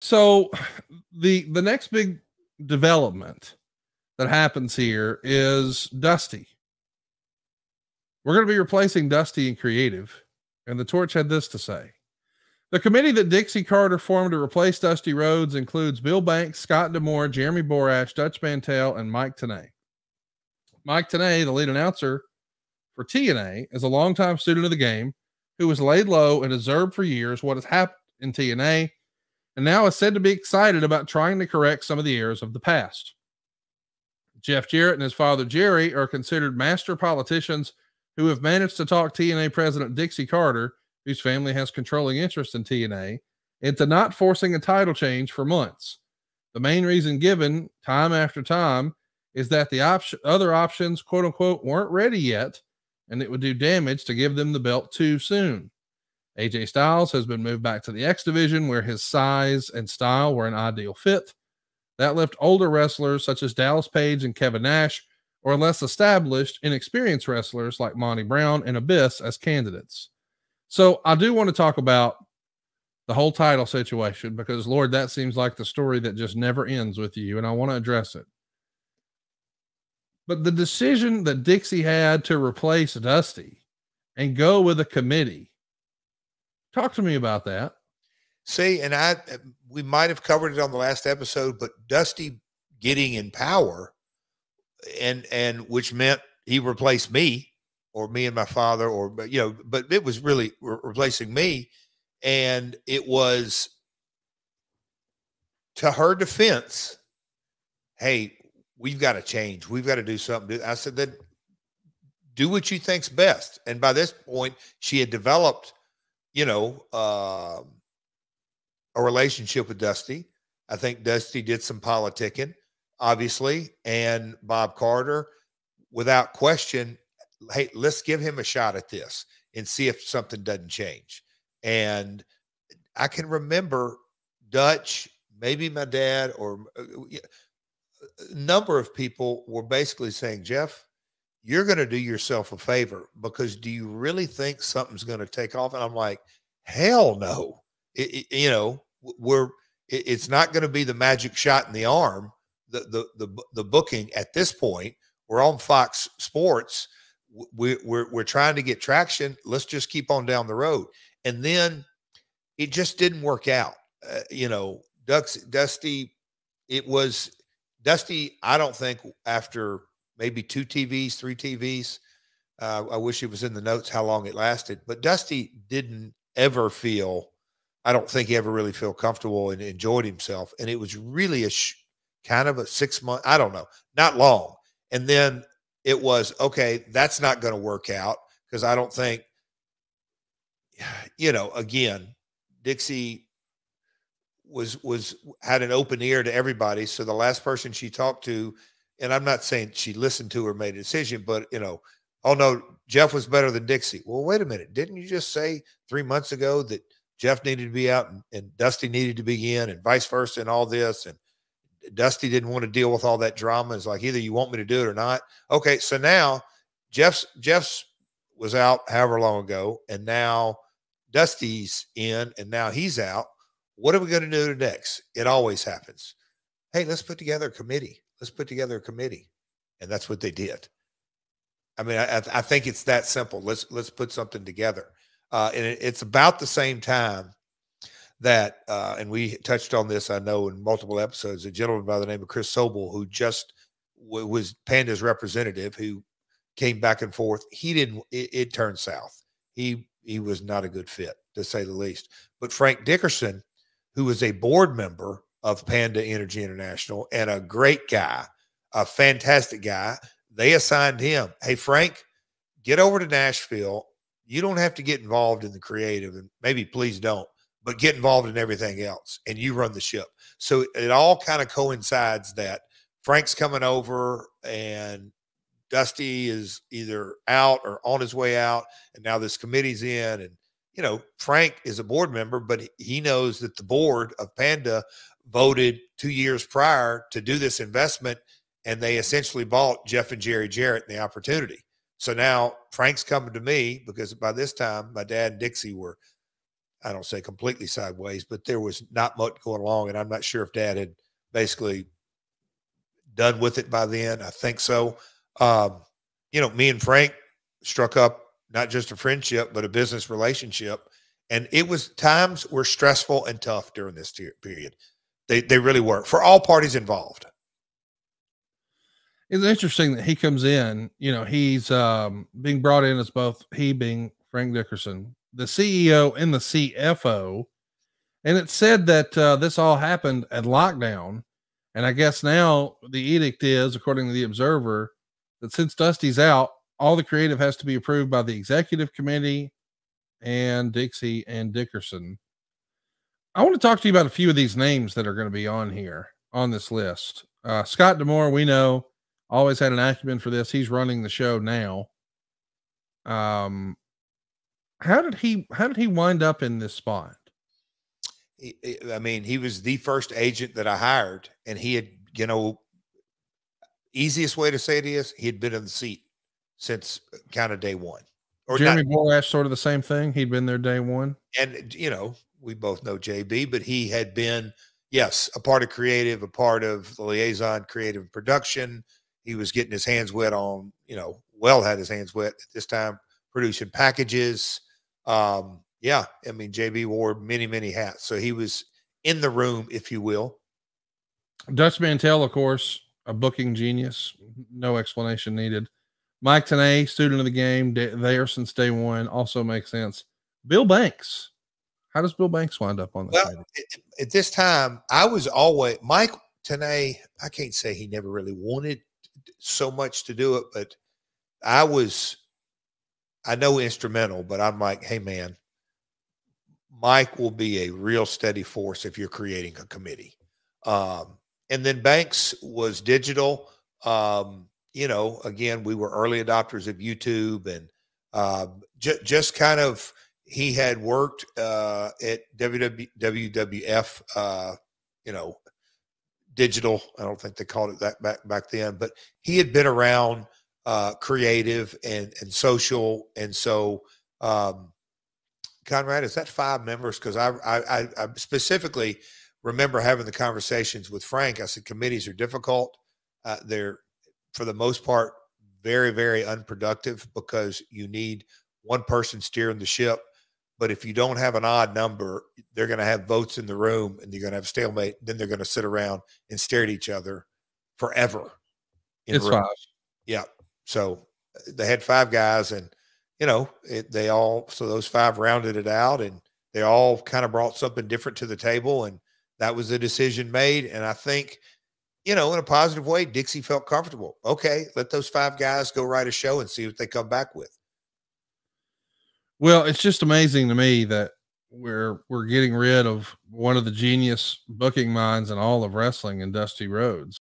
So the next big development that happens here is Dusty. We're going to be replacing Dusty in creative. And the Torch had this to say. The committee that Dixie Carter formed to replace Dusty Rhodes includes Bill Banks, Scott Demore, Jeremy Borash, Dutch Mantell, and Mike Tenay. Mike Tenay, the lead announcer for TNA, is a longtime student of the game who was laid low and observed for years what has happened in TNA, and now is said to be excited about trying to correct some of the errors of the past. Jeff Jarrett and his father Jerry are considered master politicians who have managed to talk TNA president Dixie Carter, whose family has controlling interest in TNA, into not forcing a title change for months. The main reason given time after time is that the other options, quote unquote, weren't ready yet, and it would do damage to give them the belt too soon. AJ Styles has been moved back to the X division where his size and style were an ideal fit. That left older wrestlers such as Dallas Page and Kevin Nash, or less established, inexperienced wrestlers like Monty Brown and Abyss as candidates. So I do want to talk about the whole title situation because, Lord, that seems like the story that just never ends with you, and I want to address it. But the decision that Dixie had to replace Dusty and go with a committee, talk to me about that. See, and we might have covered it on the last episode, but Dusty getting in power, and which meant he replaced me, or me and my father, or but it was really replacing me, and it was to her defense. Hey, we've got to change. We've got to do something. I said that do what you think's best. And by this point, she had developed, a relationship with Dusty. I think Dusty did some politicking, obviously, and Bob Carter, without question, hey, let's give him a shot at this and see if something doesn't change. And I can remember Dutch, maybe my dad, or a number of people were basically saying, Jeff, you're going to do yourself a favor, because do you really think something's going to take off? And I'm like, hell no. It's not going to be the magic shot in the arm. The booking at this point, we're on Fox Sports. We're trying to get traction. Let's just keep on down the road. And then it just didn't work out. Dusty, I don't think after maybe 2 TVs, 3 TVs, I wish it was in the notes how long it lasted, but Dusty didn't ever feel, I don't think he ever really felt comfortable and enjoyed himself. And it was really kind of a 6 month, I don't know, not long. And then it was, okay, that's not going to work out, because I don't think, again, Dixie had an open ear to everybody. So the last person she talked to, and I'm not saying she listened to or made a decision, but oh no, Jeff was better than Dixie. Well, wait a minute. Didn't you just say 3 months ago that Jeff needed to be out and Dusty needed to be in, and vice versa, and all this? And Dusty didn't want to deal with all that drama. It's like, either you want me to do it or not. Okay. So now Jeff's was out however long ago, and now Dusty's in, and now he's out. What are we going to do next? It always happens. Hey, let's put together a committee. And that's what they did. I mean, I think it's that simple. Let's put something together. And it's about the same time that, and we touched on this, I know, in multiple episodes, a gentleman by the name of Chris Sobel, who just was Panda's representative, who came back and forth. It turned south. He was not a good fit, to say the least. But Frank Dickerson, who was a board member of Panda Energy International and a great guy, a fantastic guy, they assigned him, hey, Frank, get over to Nashville. You don't have to get involved in the creative, and maybe please don't, but get involved in everything else, and you run the ship. So it all kind of coincides that Frank's coming over and Dusty is either out or on his way out, and now this committee's in. And Frank is a board member, but he knows that the board of Panda voted 2 years prior to do this investment, and they essentially bought Jeff and Jerry Jarrett the opportunity. So now Frank's coming to me, because by this time my dad and Dixie were I don't say completely sideways, but there was not much going along. And I'm not sure if Dad had basically done with it by then. I think so. You know, me and Frank struck up not just a friendship, but a business relationship. And it was times were stressful and tough during this period. They really were for all parties involved. It's interesting that he comes in, you know, he's being brought in as both, he being Frank Dickerson, the CEO and the CFO. And it said that this all happened at lockdown. And I guess now the edict is, according to the Observer, that since Dusty's out, all the creative has to be approved by the executive committee and Dixie and Dickerson. I want to talk to you about a few of these names that are going to be on here on this list. Scott D'Amore, we know, always had an acumen for this. He's running the show now. How did he wind up in this spot? I mean, he was the first agent that I hired, and he had, you know, easiest way to say it is he had been in the seat since kind of day one. Or Jeremy Borash, sort of the same thing. He'd been there day one. And, you know, we both know JB, but he had been, yes, a part of creative, a part of the liaison, creative production. He was getting his hands wet on, you know, had his hands wet at this time, producing packages. Yeah, I mean, JB wore many, many hats. So he was in the room, if you will. Dutch Mantell, of course, a booking genius. No explanation needed. Mike Tenay, student of the game, there since day one, also makes sense. Bill Banks. How does Bill Banks wind up on the table? At this time, I was always, Mike Tenay, I can't say he never really wanted so much to do it, but I know instrumental, but I'm like, hey, man, Mike will be a real steady force if you're creating a committee. And then Banks was digital. You know, again, we were early adopters of YouTube, and just kind of, he had worked at WWF, you know, digital. I don't think they called it that back then, but he had been around creative and social. And so, Conrad, is that 5 members? Because I specifically remember having the conversations with Frank. I said, committees are difficult. They're, for the most part, very, very unproductive because you need one person steering the ship. But if you don't have an odd number, they're going to have votes in the room and you're going to have stalemate. Then they're going to sit around and stare at each other forever. It's 5. Yeah. So they had 5 guys, and, you know, so those 5 rounded it out, and they all kind of brought something different to the table. And that was the decision made. And I think, you know, in a positive way, Dixie felt comfortable. Okay, let those 5 guys go write a show and see what they come back with. Well, it's just amazing to me that we're getting rid of one of the genius booking minds in all of wrestling, and Dusty Rhodes.